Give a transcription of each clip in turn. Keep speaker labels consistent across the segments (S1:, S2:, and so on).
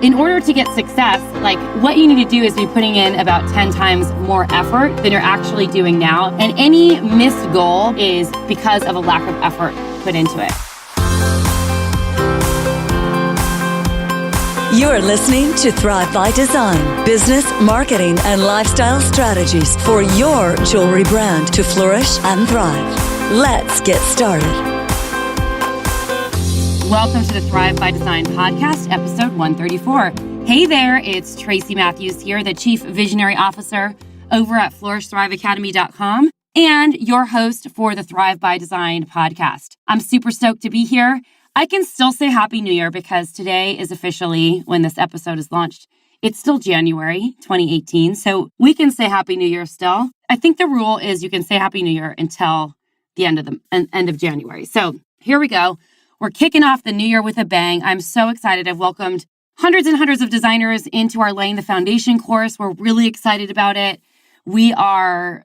S1: in order to get success, like what you need to do is be putting in about 10 times more effort than you're actually doing now. And any missed goal is because of a lack of effort put into it.
S2: You're listening to Thrive by Design, business, marketing, and lifestyle strategies for your jewelry brand to flourish and thrive. Let's get started.
S1: Welcome to the Thrive by Design podcast, episode 134. Hey there, it's Tracy Matthews here, the Chief Visionary Officer over at flourishthriveacademy.com and your host for the Thrive by Design podcast. I'm super stoked to be here. I can still say Happy New Year because today is officially, when this episode is launched, it's still January 2018, so we can say Happy New Year still. I think the rule is you can say Happy New Year until the end of January. So here we go. We're kicking off the new year with a bang. I'm so excited. I've welcomed hundreds and hundreds of designers into our Laying the Foundation course. We're really excited about it. We are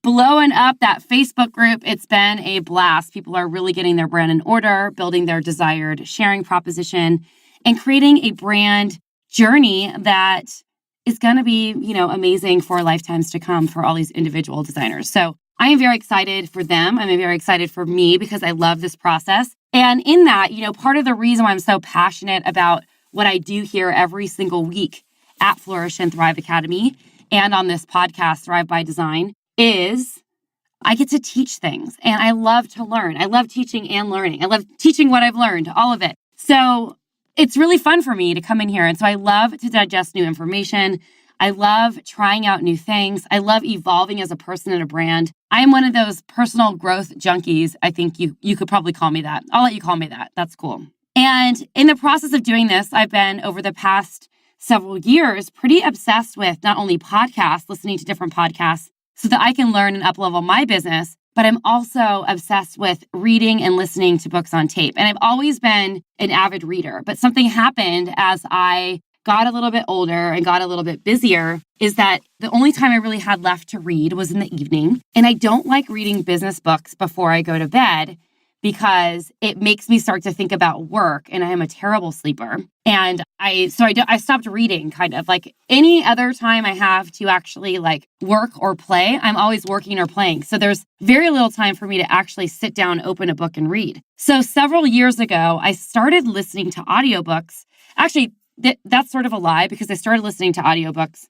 S1: blowing up that Facebook group. It's been a blast. People are really getting their brand in order, building their desired sharing proposition, and creating a brand journey that is going to be, amazing for lifetimes to come for all these individual designers. So I am very excited for them. I'm very excited for me because I love this process. And in that, part of the reason why I'm so passionate about what I do here every single week at Flourish and Thrive Academy and on this podcast, Thrive by Design, is I get to teach things and I love to learn. I love teaching and learning. I love teaching what I've learned, all of it. So it's really fun for me to come in here. And so I love to digest new information. I love trying out new things. I love evolving as a person and a brand. I am one of those personal growth junkies. I think you could probably call me that. I'll let you call me that. That's cool. And in the process of doing this, I've been over the past several years pretty obsessed with not only podcasts, listening to different podcasts, so that I can learn and uplevel my business, but I'm also obsessed with reading and listening to books on tape. And I've always been an avid reader, but something happened as I got a little bit older and got a little bit busier is that the only time I really had left to read was in the evening. And I don't like reading business books before I go to bed because it makes me start to think about work, and I am a terrible sleeper. And I stopped reading kind of like any other time I have to actually work or play. I'm always working or playing. So there's very little time for me to actually sit down, open a book and read. So several years ago, I started listening to audiobooks. Actually, that's sort of a lie because I started listening to audiobooks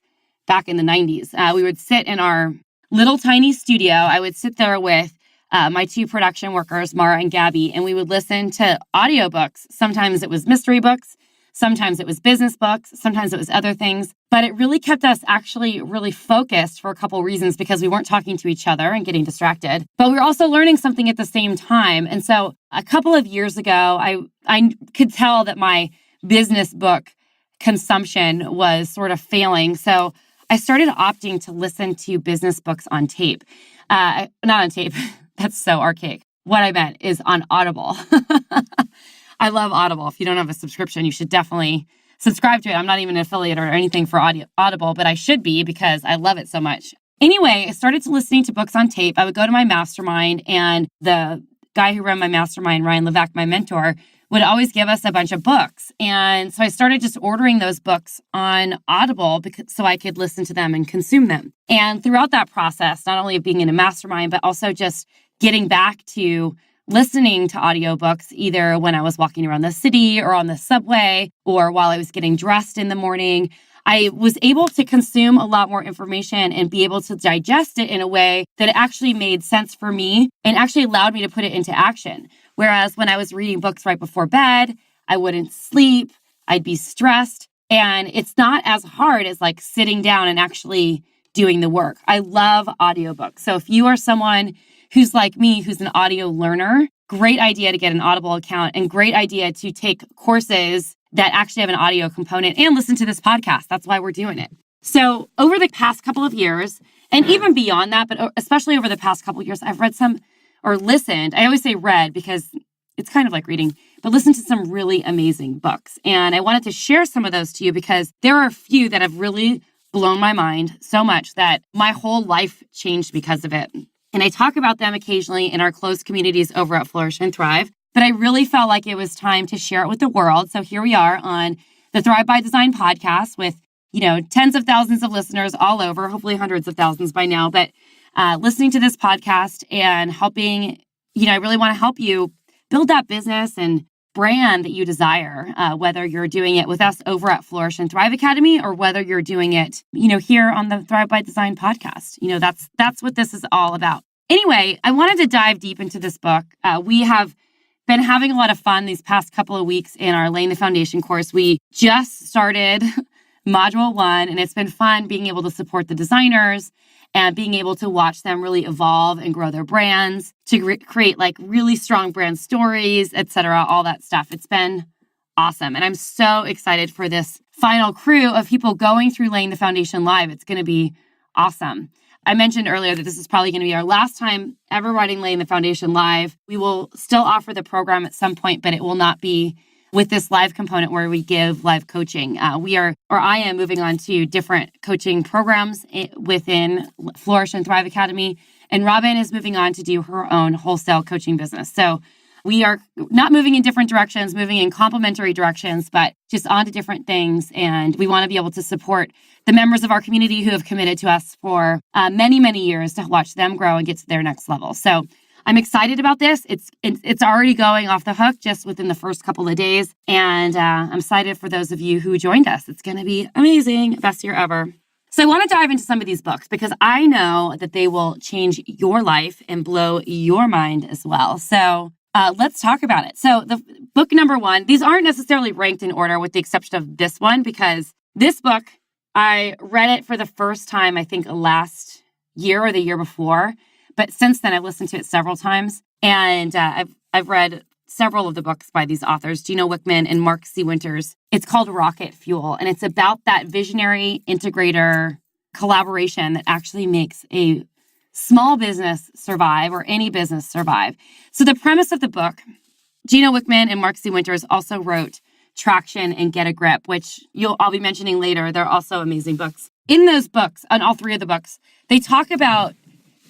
S1: back in the 90s. We would sit in our little tiny studio. I would sit there with my two production workers, Mara and Gabby, and we would listen to audiobooks. Sometimes it was mystery books. Sometimes it was business books. Sometimes it was other things. But it really kept us actually really focused for a couple of reasons because we weren't talking to each other and getting distracted. But we were also learning something at the same time. And so a couple of years ago, I could tell that my business book consumption was sort of failing. So I started opting to listen to business books on tape. Not on tape. That's so archaic. What I meant is on Audible. I love Audible. If you don't have a subscription, you should definitely subscribe to it. I'm not even an affiliate or anything for Audible, but I should be because I love it so much. Anyway, I started listening to books on tape. I would go to my mastermind, and the guy who ran my mastermind, Ryan Levac, my mentor, would always give us a bunch of books. And so I started just ordering those books on Audible so I could listen to them and consume them. And throughout that process, not only of being in a mastermind, but also just getting back to listening to audiobooks, either when I was walking around the city or on the subway or while I was getting dressed in the morning, I was able to consume a lot more information and be able to digest it in a way that it actually made sense for me and actually allowed me to put it into action. Whereas when I was reading books right before bed, I wouldn't sleep, I'd be stressed, and it's not as hard as sitting down and actually doing the work. I love audiobooks. So if you are someone who's like me, who's an audio learner, great idea to get an Audible account and great idea to take courses that actually have an audio component and listen to this podcast. That's why we're doing it. So over the past couple of years, and even beyond that, but especially over the past couple of years, I've read some or listened. I always say read because it's kind of like reading, but listened to some really amazing books. And I wanted to share some of those to you because there are a few that have really blown my mind so much that my whole life changed because of it. And I talk about them occasionally in our closed communities over at Flourish and Thrive, but I really felt like it was time to share it with the world. So here we are on the Thrive by Design podcast with, tens of thousands of listeners all over, hopefully hundreds of thousands by now, but listening to this podcast and helping, I really want to help you build that business and brand that you desire, whether you're doing it with us over at Flourish and Thrive Academy or whether you're doing it, here on the Thrive by Design podcast. That's what this is all about. Anyway, I wanted to dive deep into this book. We have been having a lot of fun these past couple of weeks in our Laying the Foundation course. We just started Module 1, and it's been fun being able to support the designers and being able to watch them really evolve and grow their brands, to create like really strong brand stories, etc., all that stuff. It's been awesome. And I'm so excited for this final crew of people going through Laying the Foundation live. It's going to be awesome. I mentioned earlier that this is probably going to be our last time ever running Laying the Foundation live. We will still offer the program at some point, but it will not be with this live component where we give live coaching. I am moving on to different coaching programs within Flourish and Thrive Academy. And Robin is moving on to do her own wholesale coaching business. So we are not moving in different directions, moving in complementary directions, but just onto different things. And we want to be able to support the members of our community who have committed to us for many, many years to watch them grow and get to their next level. So I'm excited about this. It's already going off the hook just within the first couple of days. And I'm excited for those of you who joined us. It's going to be amazing. Best year ever. So I want to dive into some of these books because I know that they will change your life and blow your mind as well. So let's talk about it. So the book number 1, these aren't necessarily ranked in order with the exception of this one, because this book, I read it for the first time, I think last year or the year before. But since then, I've listened to it several times, and I've read several of the books by these authors, Gino Wickman and Mark C. Winters. It's called Rocket Fuel, and it's about that visionary integrator collaboration that actually makes a small business survive or any business survive. So the premise of the book, Gino Wickman and Mark C. Winters also wrote Traction and Get a Grip, which I'll be mentioning later. They're also amazing books. In those books, on all 3 of the books, they talk about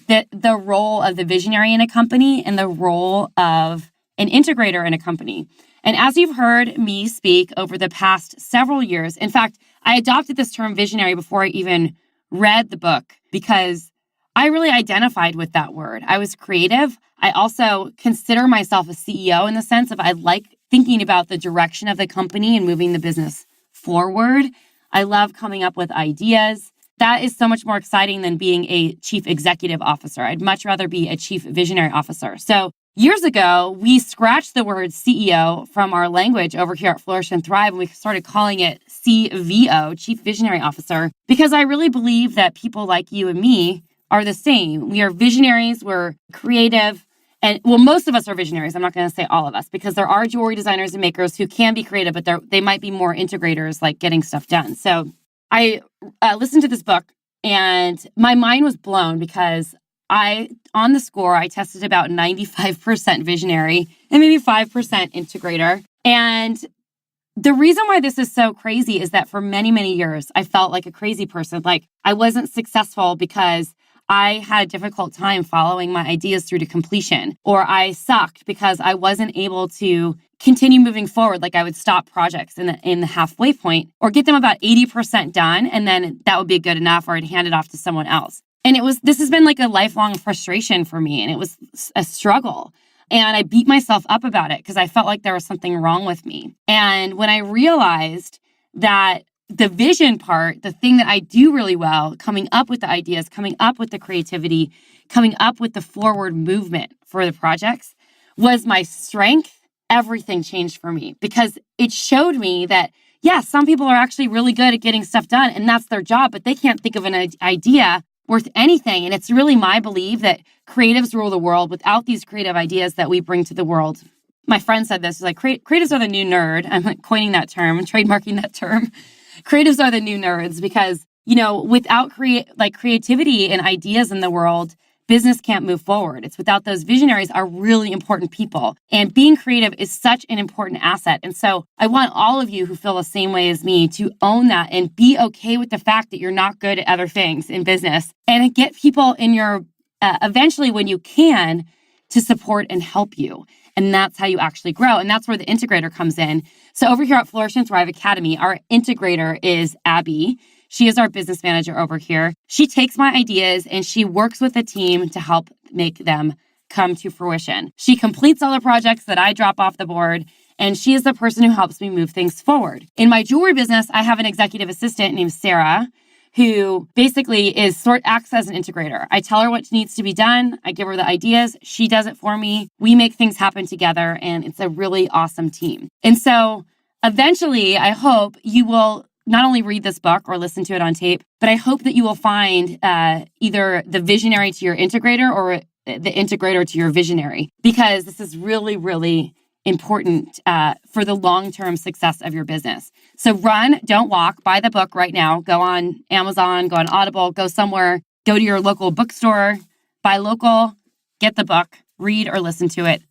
S1: the role of the visionary in a company and the role of an integrator in a company. And as you've heard me speak over the past several years, in fact, I adopted this term visionary before I even read the book because I really identified with that word. I was creative. I also consider myself a CEO in the sense of I like thinking about the direction of the company and moving the business forward. I love coming up with ideas. That is so much more exciting than being a chief executive officer. I'd much rather be a chief visionary officer. So years ago, we scratched the word CEO from our language over here at Flourish and Thrive, and we started calling it CVO, Chief Visionary Officer, because I really believe that people like you and me are the same. We are visionaries, we're creative, and most of us are visionaries. I'm not going to say all of us, because there are jewelry designers and makers who can be creative, but they might be more integrators, like getting stuff done. So I listened to this book and my mind was blown because on the score, I tested about 95% visionary and maybe 5% integrator. And the reason why this is so crazy is that for many, many years, I felt like a crazy person. Like I wasn't successful because I had a difficult time following my ideas through to completion, or I sucked because I wasn't able to continue moving forward. Like I would stop projects in the halfway point or get them about 80% done. And then that would be good enough, or I'd hand it off to someone else. And this has been like a lifelong frustration for me. And it was a struggle. And I beat myself up about it because I felt like there was something wrong with me. And when I realized that the vision part, the thing that I do really well, coming up with the ideas, coming up with the creativity, coming up with the forward movement for the projects was my strength, everything changed for me because it showed me that, yeah, some people are actually really good at getting stuff done and that's their job, but they can't think of an idea worth anything. And it's really my belief that creatives rule the world. Without these creative ideas that we bring to the world. My friend said this, like creatives are the new nerd. I'm like coining that term, trademarking that term. Creatives are the new nerds because, without creativity and ideas in the world, business can't move forward. It's without those visionaries are really important people. And being creative is such an important asset. And so I want all of you who feel the same way as me to own that and be okay with the fact that you're not good at other things in business and get people in your, eventually when you can, to support and help you. And that's how you actually grow. And that's where the integrator comes in. So over here at Flourish and Thrive Academy, our integrator is Abby. She is our business manager over here. She takes my ideas and she works with a team to help make them come to fruition. She completes all the projects that I drop off the board, and she is the person who helps me move things forward. In my jewelry business, I have an executive assistant named Sarah, who basically acts as an integrator. I tell her what needs to be done. I give her the ideas. She does it for me. We make things happen together, and it's a really awesome team. And so eventually, I hope you will not only read this book or listen to it on tape, but I hope that you will find either the visionary to your integrator or the integrator to your visionary, because this is really, really important for the long-term success of your business. So run, don't walk. Buy the book right now. Go on Amazon, go on Audible, go somewhere, go to your local bookstore, buy local, get the book, read or listen to it.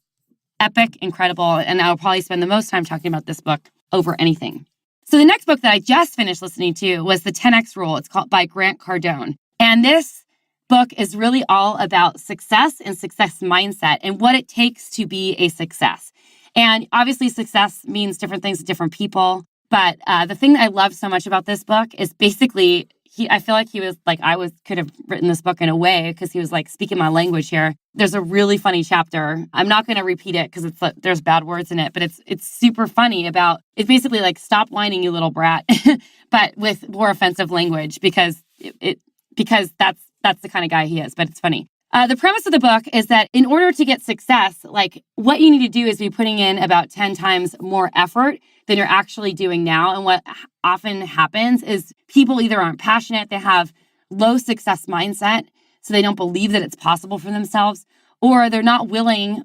S1: Epic, incredible, and I'll probably spend the most time talking about this book over anything. So the next book that I just finished listening to was The 10X Rule. It's called by Grant Cardone. And this book is really all about success and success mindset and what it takes to be a success. And obviously success means different things to different people. But the thing that I love so much about this book is basically, I feel like he was like, could have written this book in a way because he was like speaking my language here. There's a really funny chapter. I'm not going to repeat it because there's bad words in it, but it's super funny about, it's basically like, stop whining, you little brat, but with more offensive language because that's the kind of guy he is, but it's funny. The premise of the book is that in order to get success, like what you need to do is be putting in about 10 times more effort than you're actually doing now. And what often happens is people either aren't passionate, they have low success mindset, so they don't believe that it's possible for themselves, or they're not willing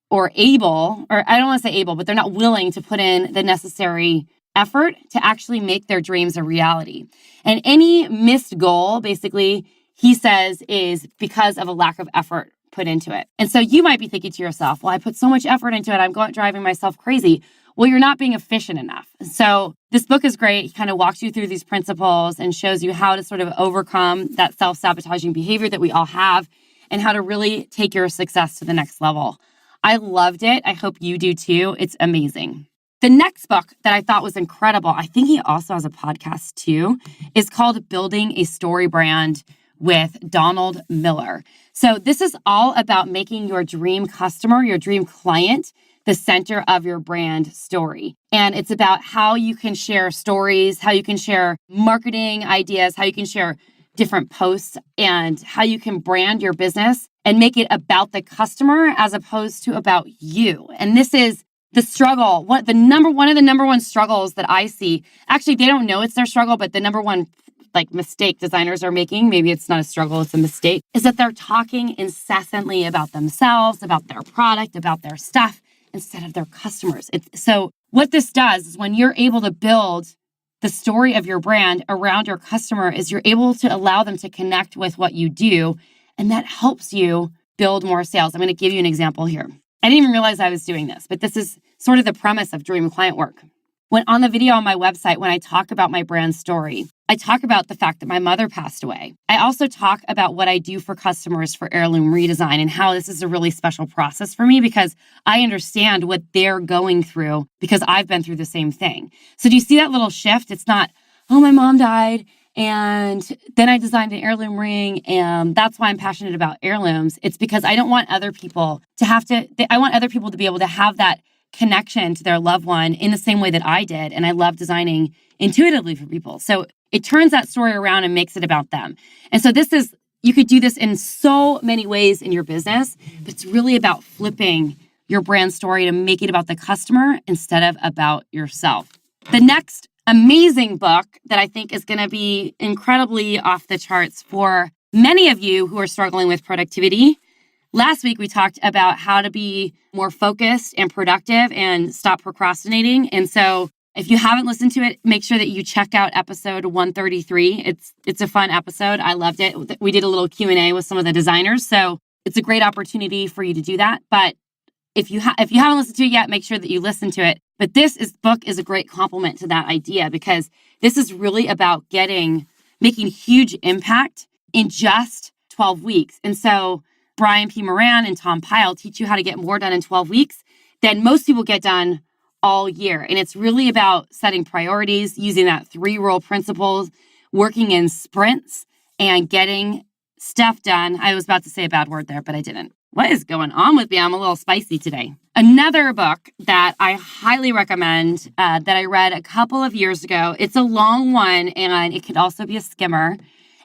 S1: or able, or I don't want to say able, but they're not willing to put in the necessary effort to actually make their dreams a reality. And any missed goal, basically, he says, is because of a lack of effort put into it. And so you might be thinking to yourself, well, I put so much effort into it, I'm driving myself crazy. Well, you're not being efficient enough. So this book is great. He kind of walks you through these principles and shows you how to sort of overcome that self-sabotaging behavior that we all have and how to really take your success to the next level. I loved it. I hope you do too. It's amazing. The next book that I thought was incredible, I think he also has a podcast too, is called Building a Story Brand with Donald Miller. So this is all about making your dream customer, your dream client, the center of your brand story. And it's about how you can share stories, how you can share marketing ideas, how you can share different posts, and how you can brand your business and make it about the customer as opposed to about you. And this is the struggle. One of the number one struggles that I see, actually, they don't know it's their struggle, but the number one mistake designers are making, maybe it's not a struggle, it's a mistake, is that they're talking incessantly about themselves, about their product, about their stuff, instead of their customers. So what this does is when you're able to build the story of your brand around your customer, is you're able to allow them to connect with what you do, and that helps you build more sales. I'm going to give you an example here. I didn't even realize I was doing this, but this is sort of the premise of Dream Client Work. When on the video on my website, when I talk about my brand story, I talk about the fact that my mother passed away. I also talk about what I do for customers for heirloom redesign and how this is a really special process for me because I understand what they're going through because I've been through the same thing. So do you see that little shift? It's not, oh, my mom died and then I designed an heirloom ring and that's why I'm passionate about heirlooms. It's because I don't want other people I want other people to be able to have that connection to their loved one in the same way that I did. And I love designing intuitively for people. So it turns that story around and makes it about them. And so you could do this in so many ways in your business, but it's really about flipping your brand story to make it about the customer instead of about yourself. The next amazing book that I think is going to be incredibly off the charts for many of you who are struggling with productivity. Last week, we talked about how to be more focused and productive and stop procrastinating. And so if you haven't listened to it, make sure that you check out episode 133. It's a fun episode. I loved it. We did a little Q&A with some of the designers. So it's a great opportunity for you to do that. But if you haven't listened to it yet, make sure that you listen to it. But this book is a great complement to that idea because this is really about making huge impact in just 12 weeks. And so Brian P. Moran and Tom Pyle teach you how to get more done in 12 weeks. than most people get done all year. And it's really about setting priorities, using that 3-rule principle, working in sprints, and getting stuff done. I was about to say a bad word there, but I didn't. What is going on with me? I'm a little spicy today. Another book that I highly recommend that I read a couple of years ago. It's a long one, and it could also be a skimmer.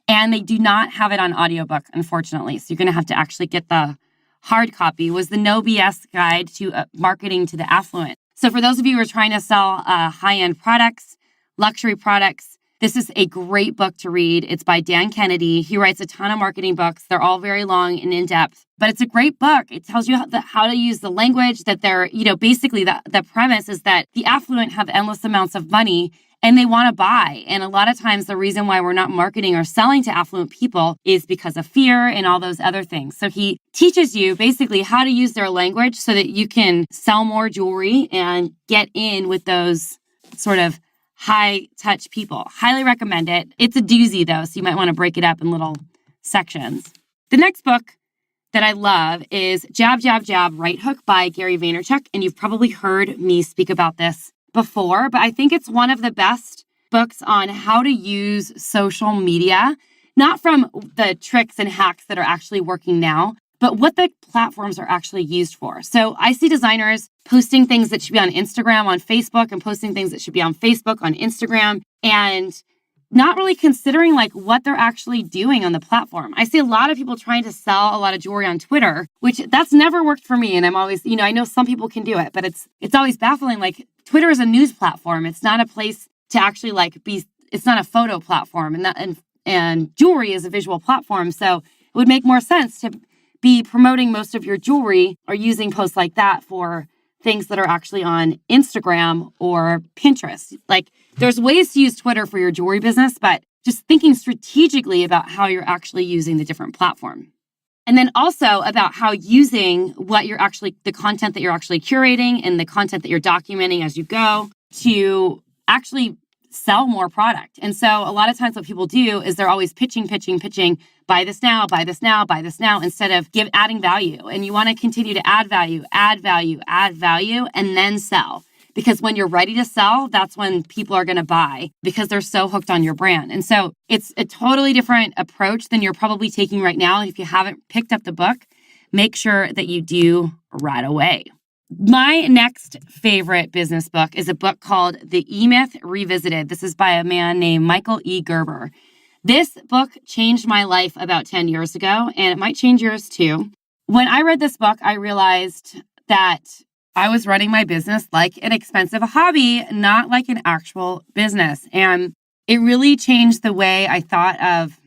S1: And they do not have it on audiobook, unfortunately. So you're going to have to actually get the hard copy. Was the No BS Guide to Marketing to the Affluent. So for those of you who are trying to sell high-end products, luxury products, this is a great book to read. It's by Dan Kennedy. He writes a ton of marketing books. They're all very long and in-depth, but it's a great book. It tells you how to use the language that they're, basically the premise is that the affluent have endless amounts of money and they want to buy. And a lot of times the reason why we're not marketing or selling to affluent people is because of fear and all those other things. So he teaches you basically how to use their language so that you can sell more jewelry and get in with those sort of high touch people. Highly recommend it. It's a doozy though, so you might want to break it up in little sections. The next book that I love is Jab, Jab, Jab, Right Hook by Gary Vaynerchuk. And you've probably heard me speak about this before, but I think it's one of the best books on how to use social media, not from the tricks and hacks that are actually working now, but what the platforms are actually used for. So I see designers posting things that should be on Instagram, on Facebook, and posting things that should be on Facebook, on Instagram, and not really considering like what they're actually doing on the platform. I see a lot of people trying to sell a lot of jewelry on Twitter, which that's never worked for me. And I'm always, I know some people can do it, but it's always baffling. Like Twitter is a news platform. It's not a place to actually it's not a photo platform, and jewelry is a visual platform. So it would make more sense to be promoting most of your jewelry or using posts like that for things that are actually on Instagram or Pinterest. Like there's ways to use Twitter for your jewelry business, but just thinking strategically about how you're actually using the different platform. And then also about how using the content that you're actually curating and the content that you're documenting as you go to actually sell more product. And so a lot of times what people do is they're always pitching, buy this now, buy this now, buy this now, instead of adding value. And you want to continue to add value, and then sell. Because when you're ready to sell, that's when people are going to buy because they're so hooked on your brand. And so it's a totally different approach than you're probably taking right now. If you haven't picked up the book, make sure that you do right away. My next favorite business book is a book called The EMyth Revisited. This is by a man named Michael E. Gerber. This book changed my life about 10 years ago, and it might change yours too. When I read this book, I realized that I was running my business like an expensive hobby, not like an actual business. And it really changed the way I thought of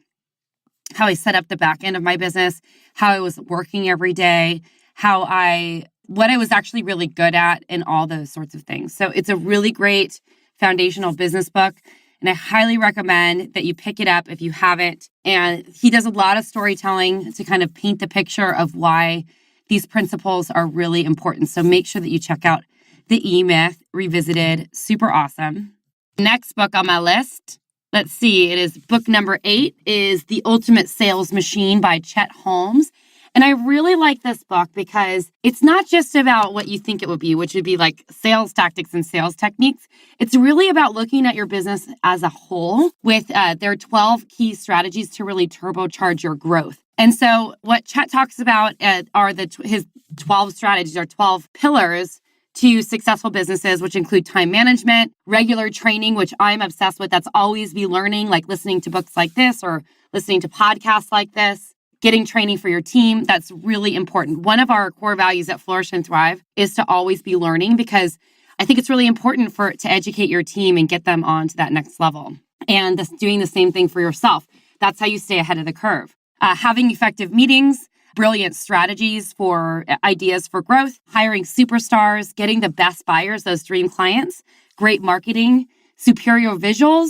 S1: how I set up the back end of my business, how I was working every day, what I was actually really good at, and all those sorts of things. So it's a really great foundational business book, and I highly recommend that you pick it up if you haven't. And he does a lot of storytelling to kind of paint the picture of why these principles are really important. So make sure that you check out The EMyth Revisited. Super awesome. Next book on my list, let's see, it is book number 8, is The Ultimate Sales Machine by Chet Holmes. And I really like this book because it's not just about what you think it would be, which would be like sales tactics and sales techniques. It's really about looking at your business as a whole with their 12 key strategies to really turbocharge your growth. And so what Chet talks about are his 12 strategies or 12 pillars to successful businesses, which include time management, regular training, which I'm obsessed with. That's always be learning, like listening to books like this or listening to podcasts like this. Getting training for your team, that's really important. One of our core values at Flourish and Thrive is to always be learning, because I think it's really important to educate your team and get them on to that next level. And doing the same thing for yourself. That's how you stay ahead of the curve. Having effective meetings, brilliant strategies for ideas for growth, hiring superstars, getting the best buyers, those dream clients, great marketing, superior visuals,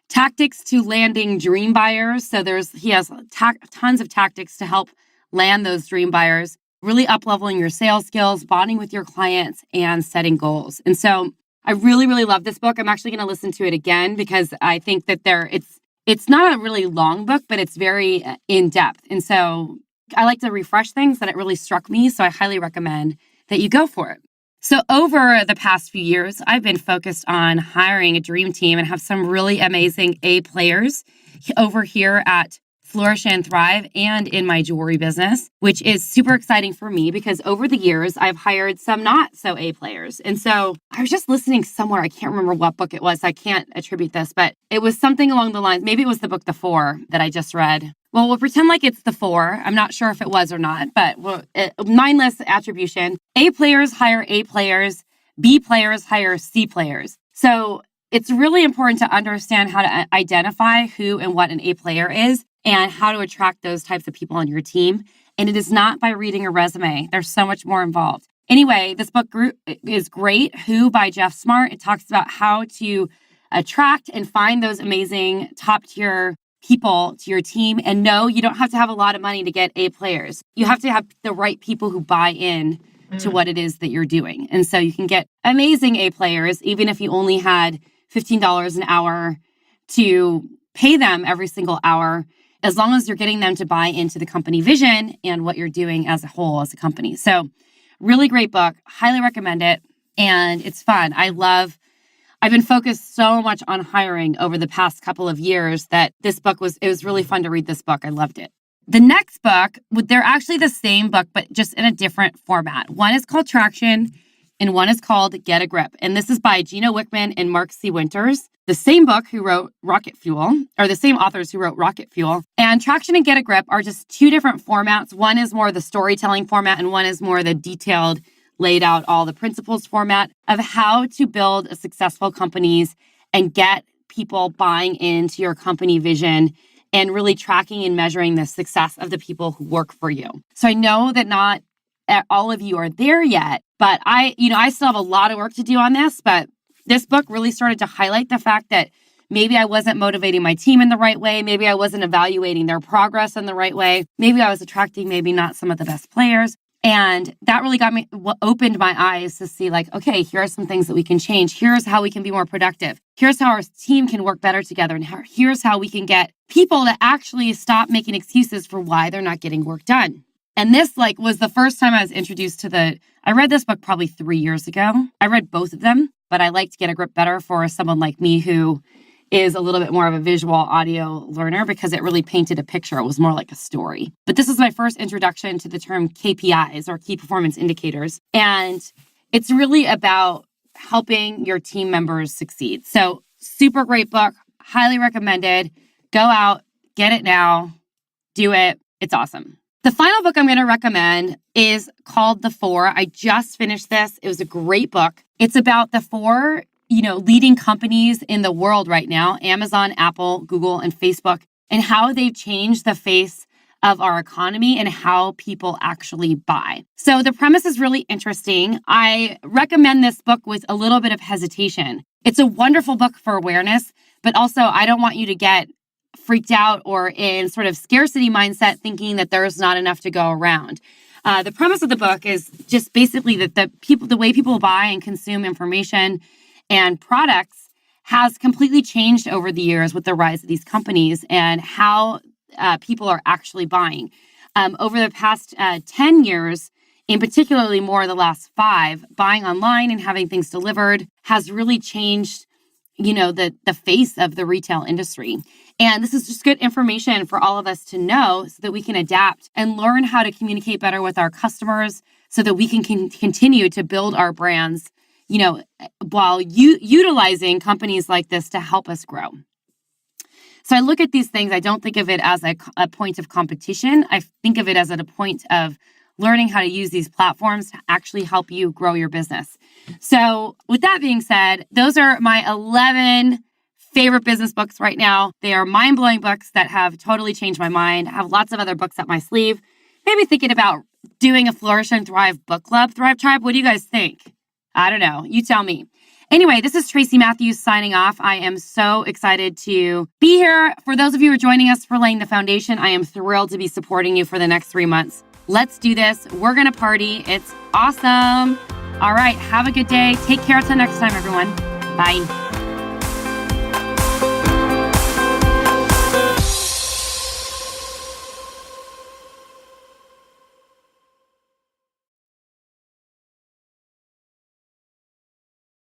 S1: tactics to landing dream buyers. So he has tons of tactics to help land those dream buyers, really up-leveling your sales skills, bonding with your clients, and setting goals. And so I really, really love this book. I'm actually going to listen to it again because I think that it's not a really long book, but it's very in-depth. And so I like to refresh things that it really struck me. So I highly recommend that you go for it. So over the past few years, I've been focused on hiring a dream team and have some really amazing A players over here at Flourish and Thrive and in my jewelry business, which is super exciting for me because over the years, I've hired some not so A players. And so I was just listening somewhere. I can't remember what book it was. I can't attribute this, but it was something along the lines. Maybe it was the book, The Four, that I just read. Well, we'll pretend like it's The Four. I'm not sure if it was or not, but mindless attribution. A players hire A players. B players hire C players. So it's really important to understand how to identify who and what an A player is and how to attract those types of people on your team. And it is not by reading a resume. There's so much more involved. Anyway, this book is great, Who by Jeff Smart. It talks about how to attract and find those amazing top-tier people to your team. And no, you don't have to have a lot of money to get A players. You have to have the right people who buy in to what it is that you're doing. And so you can get amazing A players, even if you only had $15 an hour to pay them every single hour, as long as you're getting them to buy into the company vision and what you're doing as a whole as a company. So really great book. Highly recommend it. And it's fun. I've been focused so much on hiring over the past couple of years that it was really fun to read this book. I loved it. The next book, they're actually the same book, but just in a different format. One is called Traction and one is called Get a Grip. And this is by Gino Wickman and Mark C. Winters, the same book who wrote Rocket Fuel, or the same authors who wrote Rocket Fuel. And Traction and Get a Grip are just two different formats. One is more the storytelling format and one is more the detailed, laid out all the principles format of how to build a successful companies and get people buying into your company vision and really tracking and measuring the success of the people who work for you. So I know that not all of you are there yet, but I still have a lot of work to do on this, but this book really started to highlight the fact that maybe I wasn't motivating my team in the right way. Maybe I wasn't evaluating their progress in the right way. Maybe I was attracting maybe not some of the best players. And that really opened my eyes to see like, okay, here are some things that we can change. Here's how we can be more productive. Here's how our team can work better together. And here's how we can get people to actually stop making excuses for why they're not getting work done. And this was the first time I was introduced to I read this book probably 3 years ago. I read both of them, but I like to Get a Grip better for someone like me who is a little bit more of a visual audio learner because it really painted a picture. It was more like a story. But this is my first introduction to the term KPIs or key performance indicators. And it's really about helping your team members succeed. So super great book, highly recommended. Go out, get it now, do it. It's awesome. The final book I'm going to recommend is called The Four. I just finished this. It was a great book. It's about the four leading companies in the world right now, Amazon, Apple, Google, and Facebook, and how they've changed the face of our economy and how people actually buy. So the premise is really interesting. I recommend this book with a little bit of hesitation. It's a wonderful book for awareness, but also I don't want you to get freaked out or in sort of scarcity mindset thinking that there's not enough to go around. The premise of the book is just basically that the way people buy and consume information and products has completely changed over the years with the rise of these companies and how people are actually buying. Over the past 10 years, and particularly more the last 5, buying online and having things delivered has really changed, the face of the retail industry. And this is just good information for all of us to know so that we can adapt and learn how to communicate better with our customers so that we can continue to build our brands while utilizing companies like this to help us grow. So I look at these things, I don't think of it as a point of competition. I think of it as a point of learning how to use these platforms to actually help you grow your business. So with that being said, those are my 11 favorite business books right now. They are mind-blowing books that have totally changed my mind. I have lots of other books up my sleeve. Maybe thinking about doing a Flourish and Thrive book club. Thrive Tribe, what do you guys think? I don't know. You tell me. Anyway, this is Tracy Matthews signing off. I am so excited to be here. For those of you who are joining us for laying the foundation, I am thrilled to be supporting you for the next 3 months. Let's do this. We're going to party. It's awesome. All right. Have a good day. Take care until next time, everyone. Bye.